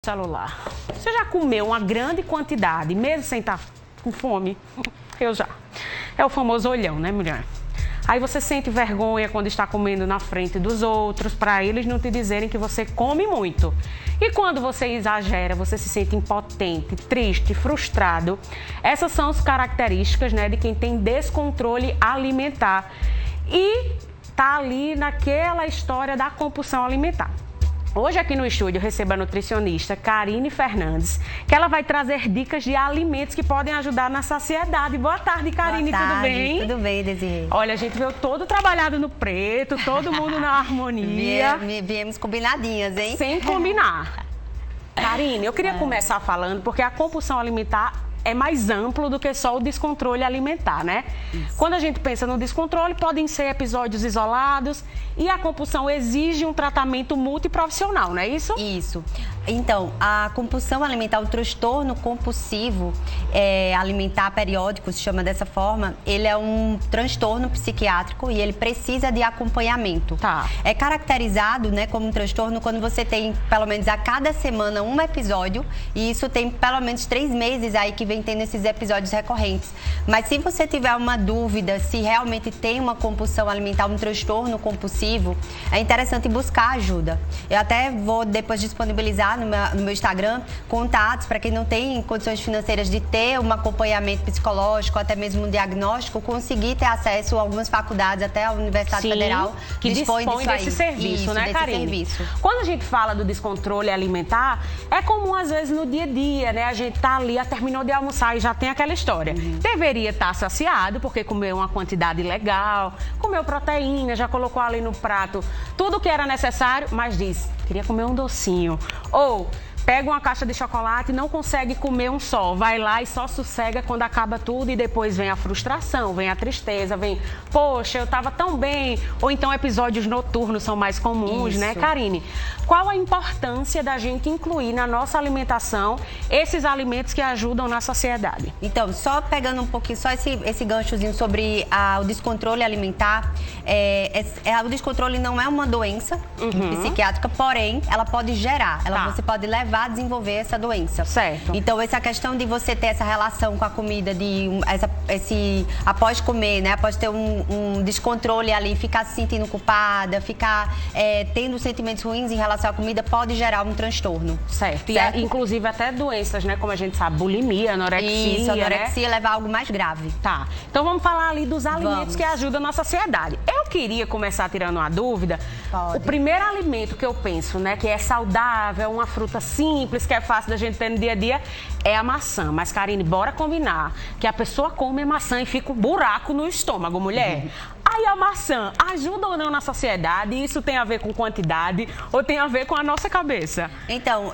Celular. Você já comeu uma grande quantidade, mesmo sem estar com fome? Eu já. É o famoso olhão, né, mulher? Aí você sente vergonha quando está comendo na frente dos outros, para eles não te dizerem que você come muito. E quando você exagera, você se sente impotente, triste, frustrado. Essas são as características, né, de quem tem descontrole alimentar. E tá ali naquela história da compulsão alimentar. Hoje aqui no estúdio eu recebo a nutricionista Karine Fernandes, que ela vai trazer dicas de alimentos que podem ajudar na saciedade. Boa tarde, Karine, Boa tarde, tudo bem? Tudo bem, Desirê. Olha, a gente veio todo trabalhado no preto, todo mundo na harmonia. Viemos combinadinhas, hein? Sem combinar. Karine, eu queria começar falando, porque a compulsão alimentar é mais amplo do que só o descontrole alimentar, né? Isso. Quando a gente pensa no descontrole, podem ser episódios isolados e a compulsão exige um tratamento multiprofissional, não é isso? Isso. Então, a compulsão alimentar, o transtorno compulsivo alimentar periódico, se chama dessa forma, ele é um transtorno psiquiátrico e ele precisa de acompanhamento. Tá. É caracterizado, né, como um transtorno quando você tem, pelo menos a cada semana, um episódio, e isso tem pelo menos 3 meses aí que vem tendo esses episódios recorrentes. Mas se você tiver uma dúvida se realmente tem uma compulsão alimentar, um transtorno compulsivo, é interessante buscar ajuda. Eu até vou depois disponibilizar no meu Instagram contatos para quem não tem condições financeiras de ter um acompanhamento psicológico, até mesmo um diagnóstico, conseguir ter acesso a algumas faculdades, até a Universidade Federal, que dispõe desse serviço, isso, né, Karine? Serviço. Quando a gente fala do descontrole alimentar, é comum às vezes no dia a dia, né? A gente tá ali, terminou de almoçar e já tem aquela história. Deveria estar saciado, porque comeu uma quantidade legal, comeu proteína, já colocou ali no prato tudo que era necessário, mas diz, queria comer um docinho. Ou pega uma caixa de chocolate e não consegue comer um só. Vai lá e só sossega quando acaba tudo e depois vem a frustração, vem a tristeza, vem, poxa, eu tava tão bem. Ou então episódios noturnos são mais comuns, né, Karine? Qual a importância da gente incluir na nossa alimentação esses alimentos que ajudam na saciedade? Então, só pegando um pouquinho, só esse ganchozinho sobre o descontrole alimentar, o descontrole não é uma doença psiquiátrica, porém, ela pode gerar, você pode levar a desenvolver essa doença. Certo. Então, essa questão de você ter essa relação com a comida, após comer, né, após ter um descontrole ali, ficar se sentindo culpada, ficar tendo sentimentos ruins em relação à comida, pode gerar um transtorno. Certo. E inclusive até doenças, né, como a gente sabe, bulimia, anorexia. Isso, anorexia, né? Leva a algo mais grave. Tá. Então vamos falar ali dos alimentos que ajudam na saciedade. Eu queria começar tirando uma dúvida. Pode. O primeiro alimento que eu penso, né, que é saudável, uma fruta simples, que é fácil da gente ter no dia a dia, é a maçã. Mas, Karine, bora combinar que a pessoa come a maçã e fica um buraco no estômago, mulher. Aí a maçã ajuda ou não na saciedade? Isso tem a ver com quantidade ou tem a ver com a nossa cabeça? Então,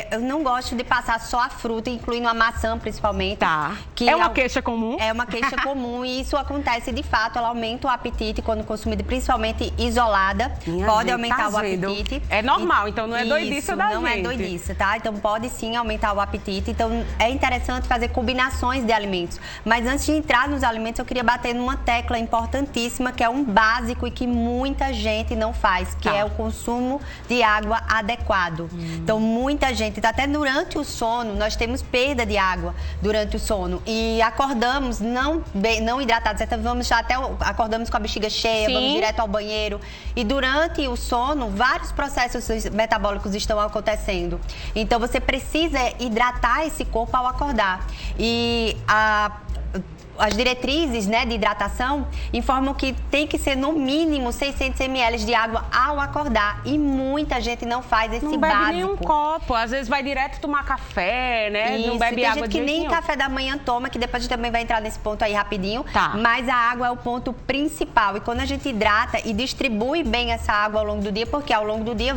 eu não gosto de passar só a fruta, incluindo a maçã principalmente. Tá. Que é uma queixa comum? É uma queixa comum e isso acontece de fato, ela aumenta o apetite quando consumida, principalmente isolada. Pode aumentar o apetite. É normal, então não é doidice da gente. Não é doidice, tá? Então pode sim aumentar o apetite. Então é interessante fazer combinações de alimentos. Mas antes de entrar nos alimentos, eu queria bater numa tecla importantíssima, que é um básico e que muita gente não faz, que é o consumo de água adequado. Então, muita gente, até durante o sono, nós temos perda de água durante o sono e acordamos não hidratados, acordamos com a bexiga cheia, vamos direto ao banheiro e durante o sono, vários processos metabólicos estão acontecendo. Então, você precisa hidratar esse corpo ao acordar. E as diretrizes, né, de hidratação informam que tem que ser no mínimo 600 ml de água ao acordar. E muita gente não faz esse básico. Não bebe nem um copo. Às vezes vai direto tomar café, né? Isso, não bebe tem água gente de que nem nenhum. café da manhã toma, que depois a gente também vai entrar nesse ponto aí rapidinho. Tá. Mas a água é o ponto principal. E quando a gente hidrata e distribui bem essa água ao longo do dia, porque ao longo do dia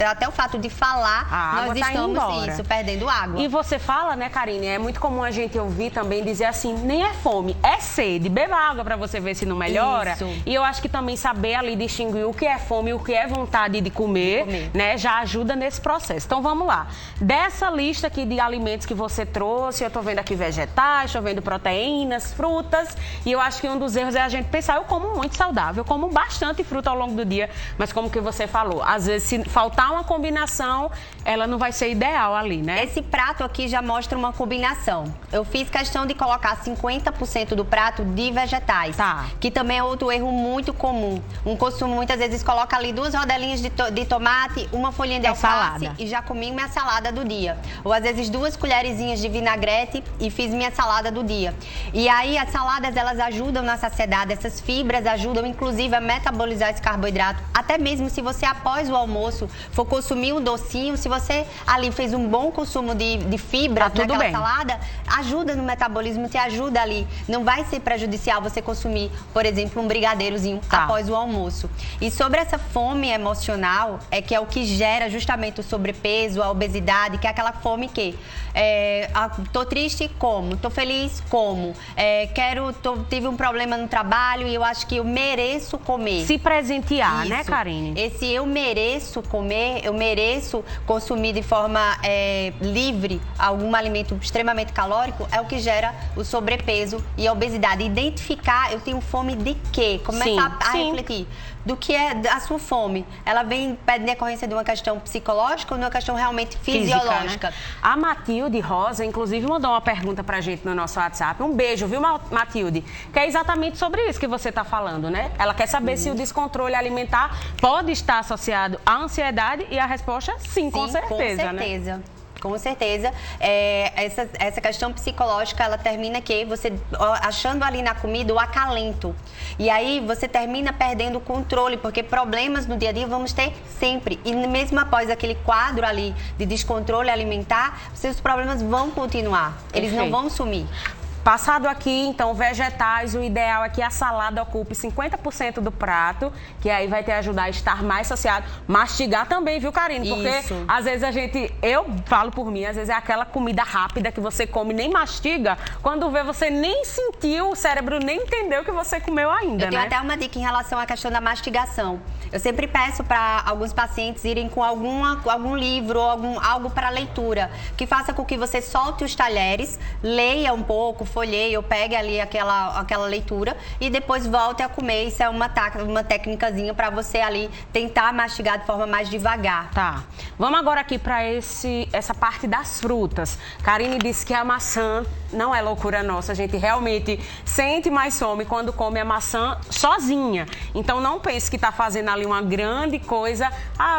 até o fato de falar, nós estamos perdendo água. E você fala, né, Karine, é muito comum a gente ouvir também dizer assim, nem é fome, é sede. Beba água para você ver se não melhora. Isso. E eu acho que também saber ali distinguir o que é fome e o que é vontade de comer, né, já ajuda nesse processo. Então vamos lá. Dessa lista aqui de alimentos que você trouxe, eu tô vendo aqui vegetais, tô vendo proteínas, frutas, e eu acho que um dos erros é a gente pensar, eu como muito saudável, eu como bastante fruta ao longo do dia, mas como que você falou, às vezes se faltar uma combinação, ela não vai ser ideal ali, né? Esse prato aqui já mostra uma combinação. Eu fiz questão de colocar 50% do prato de vegetais, que também é outro erro muito comum. Um consumo muitas vezes coloca ali 2 rodelinhas de tomate, uma folhinha de alface e já comi minha salada do dia. Ou às vezes 2 colherzinhas de vinagrete e fiz minha salada do dia. E aí as saladas, elas ajudam na saciedade, essas fibras ajudam inclusive a metabolizar esse carboidrato. Até mesmo se você após o almoço for consumir um docinho, se você ali fez um bom consumo de fibras naquela salada, ajuda no metabolismo, te ajuda ali. Não vai ser prejudicial você consumir, por exemplo, um brigadeirozinho após o almoço. E sobre essa fome emocional, que é o que gera justamente o sobrepeso, a obesidade, que é aquela fome que tô triste, como, tô feliz, como, tive um problema no trabalho e eu acho que eu mereço comer. Se presentear, né, Karine? Esse eu mereço comer, eu mereço consumir de forma livre algum alimento extremamente calórico, é o que gera o sobrepeso e a obesidade. Identificar, eu tenho fome de quê? Começar a refletir do que é a sua fome. Ela vem em decorrência de uma questão psicológica ou de uma questão realmente fisiológica? Né? A Matilde Rosa, inclusive, mandou uma pergunta pra gente no nosso WhatsApp. Um beijo, viu, Matilde? Que é exatamente sobre isso que você tá falando, né? Ela quer saber se o descontrole alimentar pode estar associado à ansiedade e a resposta, sim, com certeza, né? Com certeza. Essa questão psicológica, ela termina que você achando ali na comida o acalento. E aí você termina perdendo o controle, porque problemas no dia a dia vamos ter sempre. E mesmo após aquele quadro ali de descontrole alimentar, seus problemas vão continuar. Eles não vão sumir. Passado aqui, então, vegetais, o ideal é que a salada ocupe 50% do prato, que aí vai te ajudar a estar mais saciado. Mastigar também, viu, Karine? Porque às vezes eu falo por mim, às vezes é aquela comida rápida que você come, nem mastiga, quando vê você nem sentiu, o cérebro nem entendeu que você comeu ainda, Eu tenho até uma dica em relação à questão da mastigação. Eu sempre peço para alguns pacientes irem com algum livro ou algo para leitura, que faça com que você solte os talheres, leia um pouco, folheie ou pegue ali aquela leitura e depois volte a comer. Isso é uma técnicazinha para você ali tentar mastigar de forma mais devagar. Tá. Vamos agora aqui para essa parte das frutas. Karine disse que a maçã não é loucura nossa, a gente realmente sente mais fome quando come a maçã sozinha. Então não pense que está fazendo ali uma grande coisa,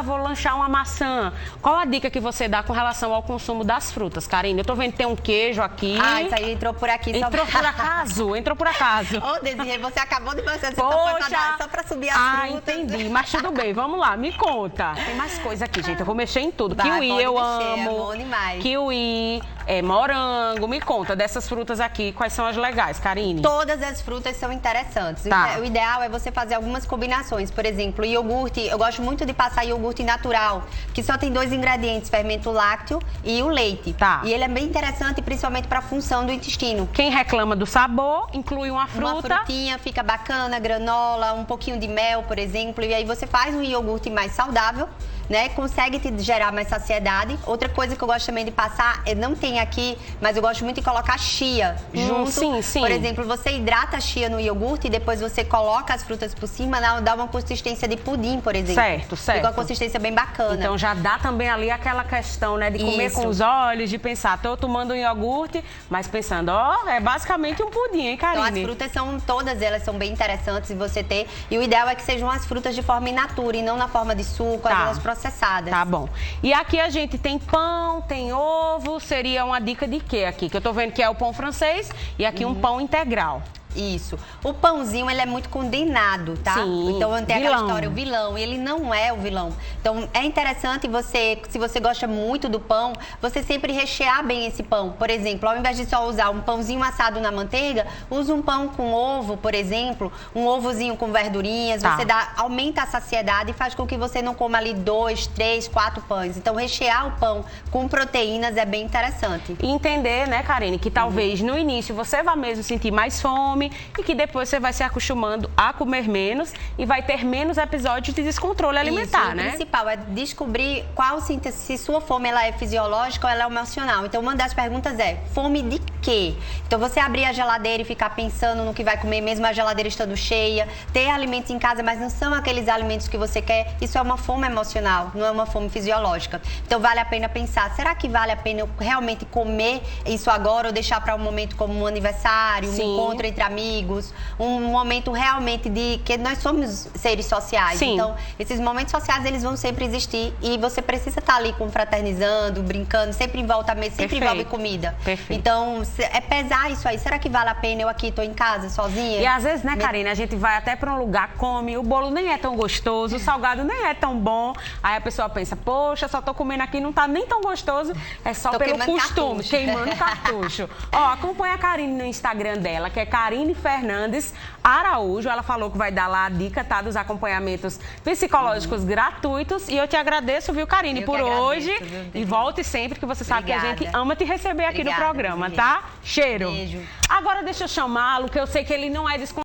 vou lanchar uma maçã. Qual a dica que você dá com relação ao consumo das frutas, Karine? Eu tô vendo que tem um queijo aqui. Isso aí entrou por aqui. Entrou por acaso, entrou por acaso. Ô, Desirê, você acabou de fazer, só pra subir as frutas. Entendi, mas tudo bem, vamos lá, me conta. Tem mais coisa aqui, gente, eu vou mexer em tudo. Kiwi eu amo. É bom demais. Kiwi, morango, me conta dessas frutas aqui, quais são as legais, Karine? Todas as frutas são interessantes. O ideal é você fazer algumas combinações. Por exemplo, iogurte, eu gosto muito de passar iogurte natural, que só tem 2 ingredientes, fermento lácteo e o leite. E ele é bem interessante, principalmente para a função do intestino. Quem reclama do sabor, inclui uma fruta. Uma frutinha, fica bacana, granola, um pouquinho de mel, por exemplo. E aí você faz um iogurte mais saudável, né? Consegue te gerar mais saciedade. Outra coisa que eu gosto também de passar, não tem aqui, mas eu gosto muito de colocar chia junto. Sim. Por exemplo, você hidrata a chia no iogurte e depois você coloca as frutas por cima, dá uma consistência de pudim, por exemplo. Certo. Fica uma consistência bem bacana. Então já dá também ali aquela questão, né, de comer com os olhos, de pensar, tô tomando um iogurte, mas pensando, é basicamente um pudim, hein, Karine? Então as frutas todas elas são bem interessantes de você ter, e o ideal é que sejam as frutas de forma in natura e não na forma de suco, as processadas. Tá bom. E aqui a gente tem pão, tem ovo, seria uma dica de quê aqui? Que eu tô vendo que é o pão francês e aqui um pão integral. Isso. O pãozinho, ele é muito condenado, tá? Sim, então, tem aquela vilão. história, o vilão, e ele não é o vilão. Então, é interessante você, se você gosta muito do pão, você sempre rechear bem esse pão. Por exemplo, ao invés de só usar um pãozinho assado na manteiga, usa um pão com ovo, por exemplo, um ovozinho com verdurinhas, Tá. você aumenta a saciedade e faz com que você não coma ali 2, 3, 4 pães. Então, rechear o pão com proteínas é bem interessante. E entender, né, Karine, que talvez no início você vá mesmo sentir mais fome e que depois você vai se acostumando a comer menos e vai ter menos episódios de descontrole alimentar, Isso, né? O principal é descobrir qual se sua fome ela é fisiológica ou ela é emocional. Então, uma das perguntas é, fome de quê? Então, você abrir a geladeira e ficar pensando no que vai comer, mesmo a geladeira estando cheia, ter alimentos em casa, mas não são aqueles alimentos que você quer, isso é uma fome emocional, não é uma fome fisiológica. Então, vale a pena pensar, será que vale a pena eu realmente comer isso agora ou deixar para um momento como um aniversário, Sim. um encontro entre amigos, um momento realmente de que nós somos seres sociais. Sim. Então, esses momentos sociais, eles vão sempre existir e você precisa estar ali confraternizando, brincando, sempre em volta à mesa, sempre Perfeito. envolve comida. Perfeito. Então, é pesar isso aí. Será que vale a pena eu aqui, tô em casa, sozinha? E às vezes, né, Karine, a gente vai até para um lugar, come, o bolo nem é tão gostoso, o salgado nem é tão bom. Aí a pessoa pensa, poxa, só tô comendo aqui, não tá nem tão gostoso. É só Tô pelo queimando costume, cartucho. queimando cartucho. Ó, acompanha a Karine no Instagram dela, que é Karine Fernandes Araújo. Ela falou que vai dar lá a dica, tá, dos acompanhamentos psicológicos gratuitos. E eu te agradeço, viu, Karine, Eu por que agradeço, hoje. viu, E volte sempre, que você sabe que a Obrigada. gente ama te receber aqui Obrigada, no programa, beijo. tá? Cheiro. Beijo. Agora deixa eu chamá-lo, que eu sei que ele não é desconfiado.